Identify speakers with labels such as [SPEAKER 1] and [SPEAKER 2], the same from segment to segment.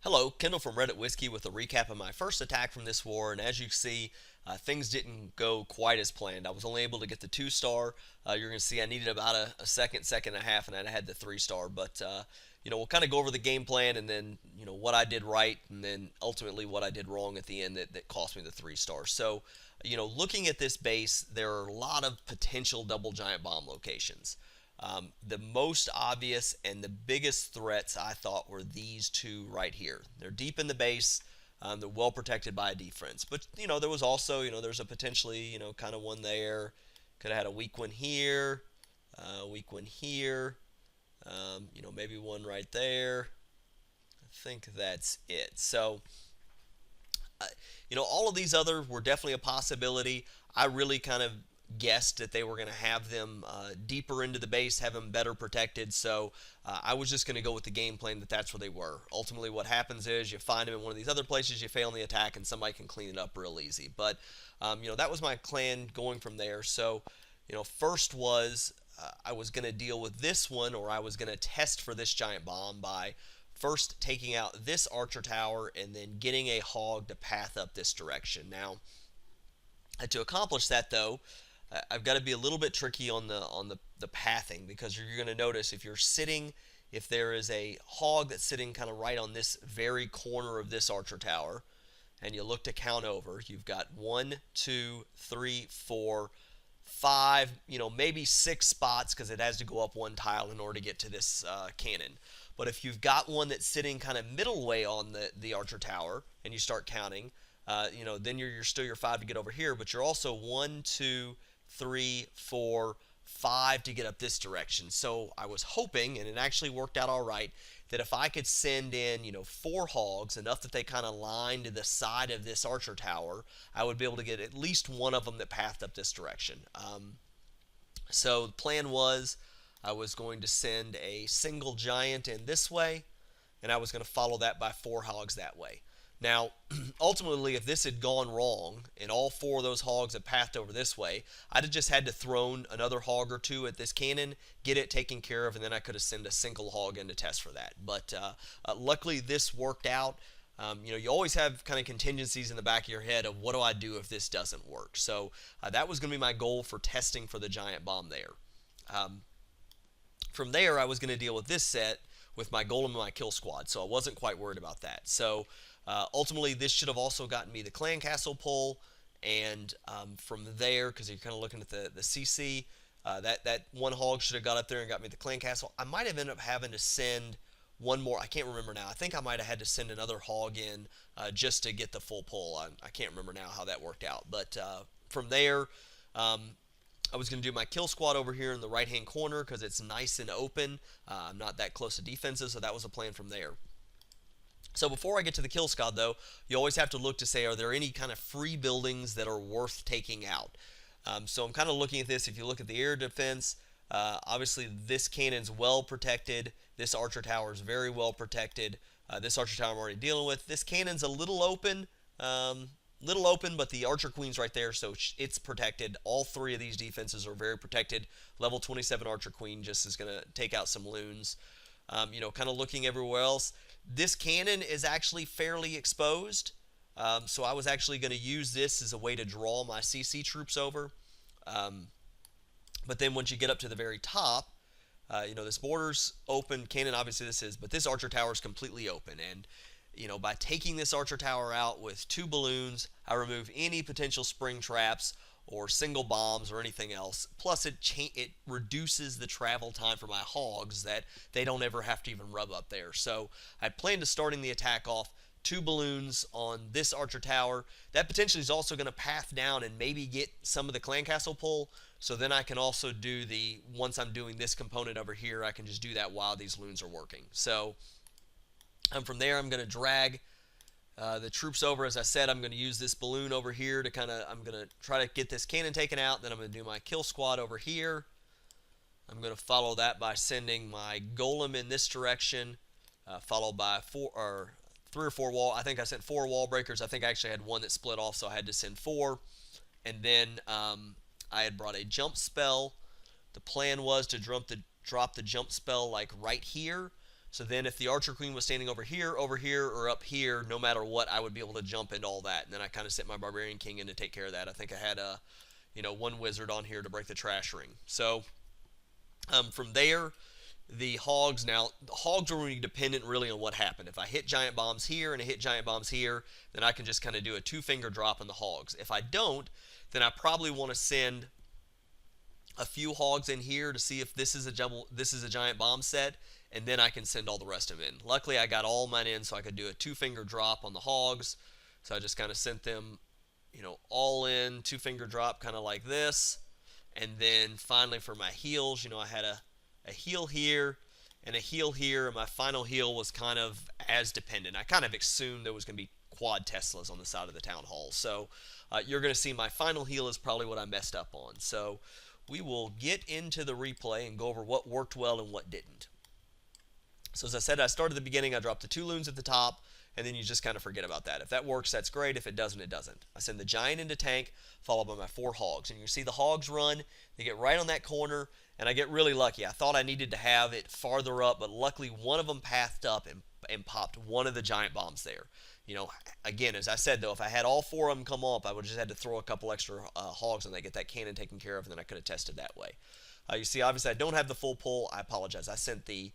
[SPEAKER 1] Hello, Kendall from Reddit Whiskey with a recap of my first attack from this war, and as you see, things didn't go quite as planned. I was only able to get the 2-star. You're going to see I needed about a second, second and a half, and then I had the 3-star. But we'll kind of go over the game plan and then what I did right, and then ultimately what I did wrong at the end that cost me the 3 star. So, looking at this base, there are a lot of potential double giant bomb locations. The most obvious and the biggest threats I thought were these two right here. They're deep in the base. They're well protected by a defense. But, there was also, there's a potentially, kind of one there. Could have had a weak one here, weak one here, maybe one right there. I think that's it. So, all of these other were definitely a possibility. I really kind of guessed that they were going to have them deeper into the base, have them better protected. So I was just going to go with the game plan that's where they were. Ultimately, what happens is you find them in one of these other places, you fail in the attack, and somebody can clean it up real easy. But that was my plan going from there. So first was I was going to deal with this one, or I was going to test for this giant bomb by first taking out this archer tower and then getting a hog to path up this direction. Now, to accomplish that though, I've got to be a little bit tricky on the pathing, because you're going to notice if there is a hog that's sitting kind of right on this very corner of this archer tower, and you look to count over, you've got 1, 2, 3, 4, 5, maybe 6 spots, because it has to go up one tile in order to get to this cannon. But if you've got one that's sitting kind of middle way on the archer tower, and you start counting, then you're still your 5 to get over here, but you're also 1, 2, 3, 4, 5 to get up this direction. So I was hoping, and it actually worked out all right, that if I could send in 4 hogs, enough that they kind of lined the side of this archer tower, I would be able to get at least one of them that pathed up this direction. So the plan was I was going to send a single giant in this way, and I was going to follow that by 4 hogs that way. Now, ultimately, if this had gone wrong and all 4 of those hogs had pathed over this way, I'd have just had to throw another hog or 2 at this cannon, get it taken care of, and then I could have sent a single hog in to test for that. But luckily, this worked out. You always have kind of contingencies in the back of your head of what do I do if this doesn't work. So that was going to be my goal for testing for the giant bomb there. From there, I was going to deal with this set with my golem and my kill squad, so I wasn't quite worried about that. So ultimately, this should have also gotten me the clan castle pull, and from there, because you're kind of looking at the CC, that one hog should have got up there and got me the clan castle. I might have ended up having to send one more. I can't remember now. I think I might have had to send another hog in just to get the full pull. I can't remember now how that worked out. But from there, I was going to do my kill squad over here in the right-hand corner because it's nice and open. I'm not that close to defenses, so that was a plan from there. So before I get to the kill squad, though, you always have to look to say, are there any kind of free buildings that are worth taking out? So I'm kind of looking at this. If you look at the air defense, obviously this cannon's well protected. This archer tower is very well protected. This archer tower I'm already dealing with. This cannon's a little open, but the archer queen's right there, so it's protected. All 3 of these defenses are very protected. Level 27 archer queen just is going to take out some loons. Kind of looking everywhere else. This cannon is actually fairly exposed, so I was actually going to use this as a way to draw my CC troops over. But then once you get up to the very top, this border's open. Cannon, obviously this is, but this archer tower is completely open. And, by taking this archer tower out with 2 balloons, I remove any potential spring traps or single bombs or anything else. Plus, it reduces the travel time for my hogs that they don't ever have to even rub up there. So I plan to starting the attack off 2 balloons on this archer tower. That potentially is also going to path down and maybe get some of the clan castle pull. So then I can also do once I'm doing this component over here, I can just do that while these loons are working. So from there, I'm going to drag the troops over. As I said, I'm going to use this balloon over here to I'm going to try to get this cannon taken out. Then I'm going to do my kill squad over here. I'm going to follow that by sending my golem in this direction, followed by 3 or 4 wall. I think I sent 4 wall breakers. I think I actually had one that split off, so I had to send 4. And then I had brought a jump spell. The plan was to drop the jump spell like right here. So then if the Archer Queen was standing over here, or up here, no matter what, I would be able to jump into all that. And then I kind of sent my Barbarian King in to take care of that. I think I had one wizard on here to break the trash ring. So from there, the hogs are really dependent really on what happened. If I hit giant bombs here and I hit giant bombs here, then I can just kind of do a 2-finger drop on the hogs. If I don't, then I probably want to send a few hogs in here to see if this is a giant bomb set, and then I can send all the rest of them in. Luckily, I got all mine in, so I could do a 2-finger drop on the hogs. So I just kind of sent them, all in, 2-finger drop, kind of like this. And then finally for my heals, I had a heal here and a heal here, and my final heal was kind of as dependent. I kind of assumed there was going to be quad Teslas on the side of the town hall. So you're going to see my final heal is probably what I messed up on. So we will get into the replay and go over what worked well and what didn't. So as I said, I started at the beginning. I dropped the 2 loons at the top, and then you just kind of forget about that. If that works, that's great. If it doesn't, it doesn't. I send the giant into tank, followed by my 4 hogs. And you can see the hogs run. They get right on that corner, and I get really lucky. I thought I needed to have it farther up, but luckily one of them pathed up and popped one of the giant bombs there. Again, as I said, though, if I had all 4 of them come up, I would just had to throw a couple extra hogs and they get that cannon taken care of, and then I could have tested that way. You see, obviously, I don't have the full pull. I apologize. I sent the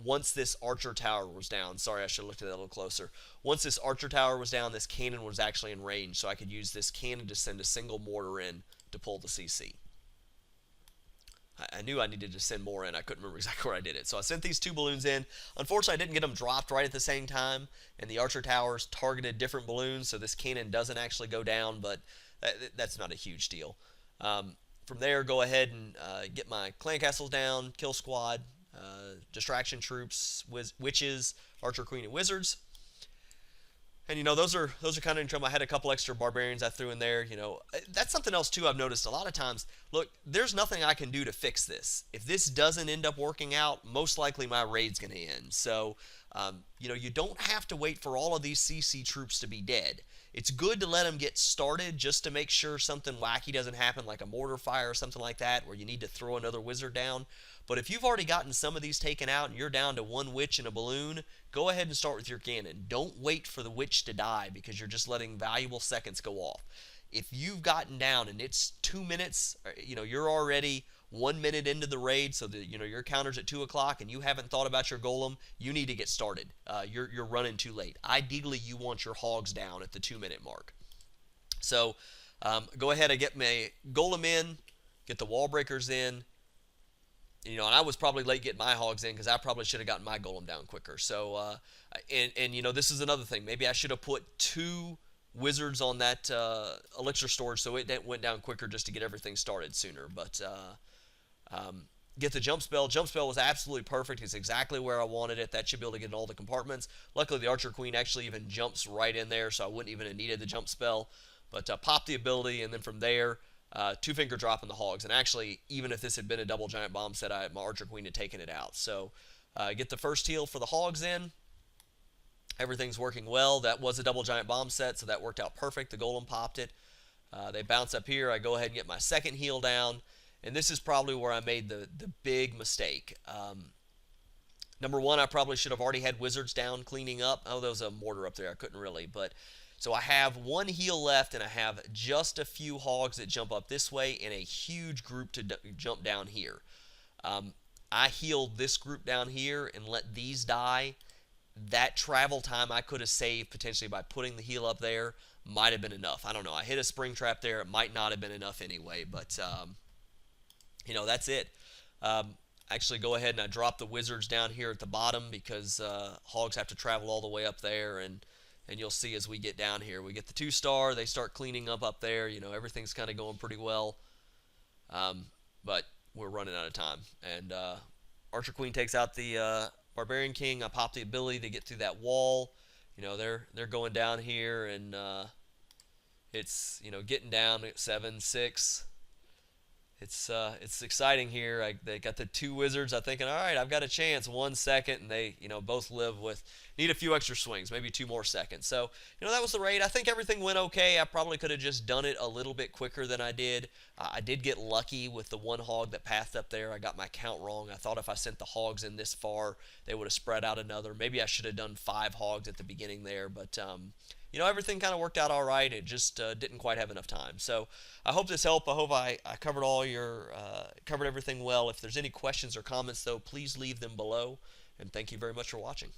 [SPEAKER 1] once this archer tower was down, sorry, I should have looked at that a little closer. Once this archer tower was down, this cannon was actually in range, so I could use this cannon to send a single mortar in to pull the CC. I knew I needed to send more in. I couldn't remember exactly where I did it. So I sent these 2 balloons in. Unfortunately, I didn't get them dropped right at the same time, and the archer towers targeted different balloons, so this cannon doesn't actually go down, but that's not a huge deal. From there, go ahead and get my clan castles down, kill squad, distraction troops, witches, archer queen, and wizards. And those are kind of in trouble. I had a couple extra barbarians I threw in there. That's something else too I've noticed a lot of times. Look, there's nothing I can do to fix this. If this doesn't end up working out, most likely my raid's going to end. So you don't have to wait for all of these CC troops to be dead. It's good to let them get started just to make sure something wacky doesn't happen, like a mortar fire or something like that, where you need to throw another wizard down. But if you've already gotten some of these taken out and you're down to 1 witch and a balloon, go ahead and start with your cannon. Don't wait for the witch to die, because you're just letting valuable seconds go off. If you've gotten down and it's 2 minutes, you're already 1 minute into the raid, so that your counter's at 2 o'clock and you haven't thought about your golem, you need to get started. You're running too late. Ideally, you want your hogs down at the 2-minute mark. So go ahead and get my golem in, get the wall breakers in. And I was probably late getting my hogs in because I probably should have gotten my golem down quicker. So this is another thing. Maybe I should have put 2 wizards on that elixir storage so it went down quicker, just to get everything started sooner. But get the jump spell. Jump spell was absolutely perfect. It's exactly where I wanted it. That should be able to get in all the compartments. Luckily, the archer queen actually even jumps right in there, so I wouldn't even have needed the jump spell. But pop the ability, and then from there, 2-finger drop in the hogs. And actually, even if this had been a double giant bomb set, my archer queen had taken it out. So get the first heal for the hogs in. Everything's working well. That was a double giant bomb set, so that worked out perfect. The golem popped it. They bounce up here. I go ahead and get my second heal down. And this is probably where I made the big mistake. Number 1, I probably should have already had wizards down cleaning up. Oh, there was a mortar up there. I couldn't really. But so I have 1 heal left, and I have just a few hogs that jump up this way and a huge group to jump down here. I healed this group down here and let these die. That travel time I could have saved potentially by putting the heal up there might have been enough. I don't know. I hit a spring trap there. It might not have been enough anyway, but that's it. Actually, go ahead and I drop the wizards down here at the bottom, because hogs have to travel all the way up there, and you'll see as we get down here, we get the 2-star. They start cleaning up there. Everything's kind of going pretty well, but we're running out of time. And archer queen takes out the barbarian king. I pop the ability to get through that wall. They're going down here, and it's getting down at 7, 6. It's exciting here. They got the two wizards. I'm thinking, all right, I've got a chance. 1 second, and they both live with need a few extra swings, maybe 2 more seconds. So that was the raid. I think everything went okay. I probably could have just done it a little bit quicker than I did. I did get lucky with the one hog that pathed up there. I got my count wrong. I thought if I sent the hogs in this far, they would have spread out another. Maybe I should have done 5 hogs at the beginning there, but everything kind of worked out all right. It just didn't quite have enough time. So I hope this helped. I hope I covered covered everything well. If there's any questions or comments, though, please leave them below. And thank you very much for watching.